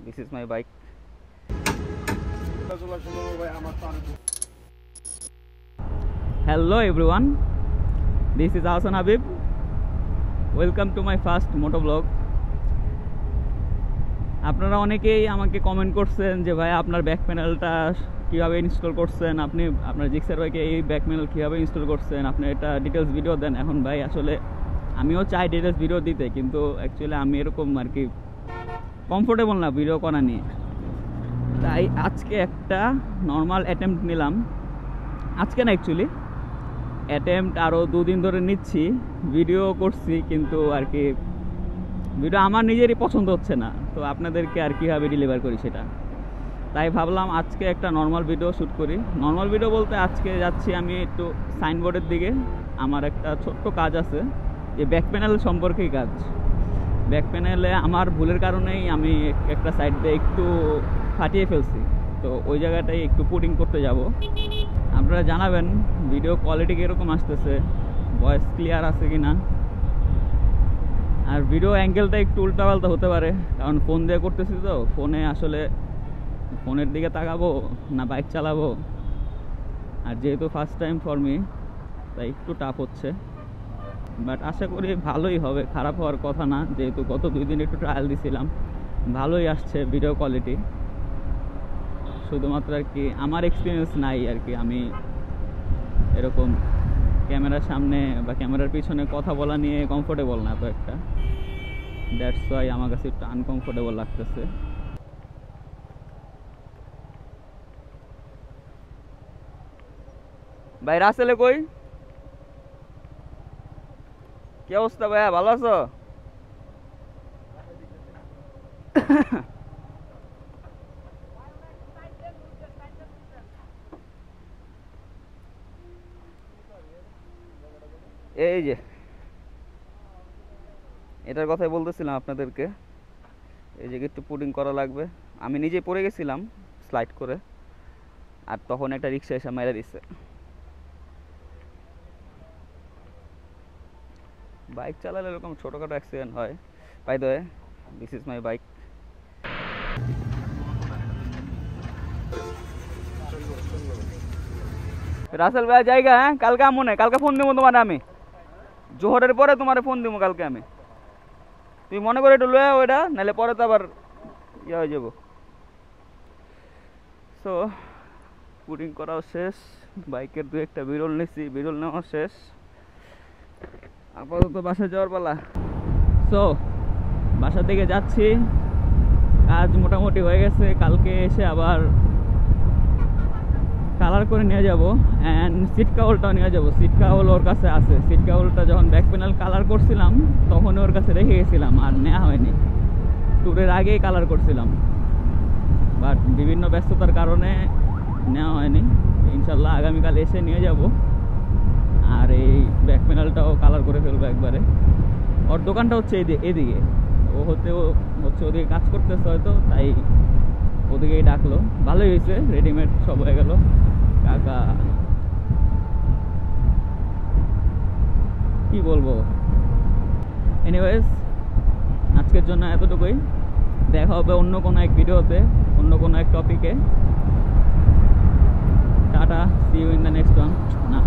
This is my bike. Hello everyone, this is Ahsan Habib. Welcome to my first motovlog. আপনারা অনেকেই আমাকে comment করছেন যে ভাই আপনার ব্যাক প্যানেলটা কীভাবে ইনস্টল করছেন, আপনি আপনার জিক্সার বাইকে এই ব্যাক প্যানেল কীভাবে ইনস্টল করছেন, আপনি এটা ডিটেলস ভিডিও দেন। এখন ভাই আসলে আমিও চাই ডিটেলস ভিডিও দিতে, কিন্তু অ্যাকচুয়ালি আমি এরকম আর কি কমফোর্টেবল না ভিডিও করা নিয়ে। তাই আজকে একটা নর্মাল অ্যাটেম্প্ট নিলাম। আজকে না, অ্যাকচুয়ালি অ্যাটেম্প্ট আরও 2 দিন ধরে নিচ্ছি, ভিডিও করছি, কিন্তু আর কি ভিডিও আমার নিজেরই পছন্দ হচ্ছে না, তো আপনাদেরকে আর কীভাবে ডেলিভার করি সেটা। তাই ভাবলাম আজকে একটা নর্মাল ভিডিও শ্যুট করি। নর্মাল ভিডিও বলতে আজকে যাচ্ছি আমি একটু সাইনবোর্ডের দিকে। আমার একটা ছোট্ট কাজ আছে, যে ব্যাক প্যানেল সম্পর্কেই কাজ। ব্যাক প্যানেলে আমার ভুলের কারণেই আমি একটা সাইড দিয়ে একটু ফাটিয়ে ফেলছি, তো ওই জায়গাটাই একটু পুটিং করতে যাব। আপনারা জানাবেন ভিডিও কোয়ালিটি কীরকম আসতেছে, ভয়েস ক্লিয়ার আছে কি না। আর ভিডিও অ্যাঙ্গেলটা একটু উল্টাপাল্টা হতে পারে, কারণ ফোন দিয়ে করতেছি, তো ফোনে আসলে ফোনের দিকে তাকাবো না বাইক চালাবো। আর যেহেতু ফার্স্ট টাইম ফর মি, তাই একটু টাফ হচ্ছে, বাট আশা করি ভালোই হবে, খারাপ হওয়ার কথা না। যেহেতু গত 2 দিন একটু ট্রায়াল দিছিলাম, ভালোই আসছে ভিডিও কোয়ালিটি। শুধুমাত্র আর কি আমার এক্সপিরিয়েন্স নাই আর কি, আমি এরকম ক্যামেরার সামনে বা ক্যামেরার পিছনে কথা বলা নিয়ে কমফোর্টেবল না তো একটা, দ্যাটস ওয়াই আমার কাছে একটু আনকমফোর্টেবল লাগতেছে। ভাই রাসেলে কই, কি অবস্থা ভাইয়া, ভালো আছো? এই যে এটার কথাই বলতেছিলাম আপনাদেরকে, এই যে একটু পুডিং করা লাগবে। আমি নিজে পড়ে গেছিলাম স্লাইড করে, আর তখন একটা রিক্সা এসে মেরে দিচ্ছে। বাইক চালালে এরকম ছোটোখাটো অ্যাক্সিডেন্ট হয়। By the way, this is my bike. Rasel ভাই জায়গা, হ্যাঁ কালকে মনে, কালকে ফোন দিব তোমার, আমি জোহরের পরে তোমার ফোন দিব কালকে আমি। তুমি মনে করে একটু লয়ে ওইটা, নাহলে পরে তো আবার ইয়ে হয়ে যাব। সো পুডিং করাও শেষ, বাইকের 2-1টা বিরল নিছি, বিরল নেওয়া শেষ, আপাতত বাসায় যাওয়ার পালা। সো বাসার দিকে যাচ্ছি, কাজ মোটামুটি হয়ে গেছে। কালকে এসে আবার কালার করে নিয়ে যাব, অ্যান্ড সিট কাউলটাও নিয়ে যাব। সিট কাউল ওর কাছে আছে। সিট কাউলটা যখন ব্যাক প্যানেল কালার করছিলাম তখন ওর কাছে রেখে গেছিলাম, আর নেওয়া হয়নি। ট্যুরের আগেই কালার করছিলাম, বাট বিভিন্ন ব্যস্ততার কারণে নেওয়া হয়নি। ইনশাল্লাহ আগামীকাল এসে নিয়ে যাব, আর এই ব্যাক প্যানেলটাও কালার করে ফেলবো একবারে। ওর দোকানটা হচ্ছে এদিকে, ও হচ্ছে ওদিকে কাজ করতেছে হয়তো, তাই ওদিকেই ডাকলো। ভালোই হয়েছে, রেডিমেড সব হয়ে গেল। কাকা কি বলবো, এনিওয়েজ আজকের জন্য এতটুকুই। দেখা হবে অন্য কোনো এক ভিডিওতে, অন্য কোনো এক টপিকে। Tata, see you in the next one. না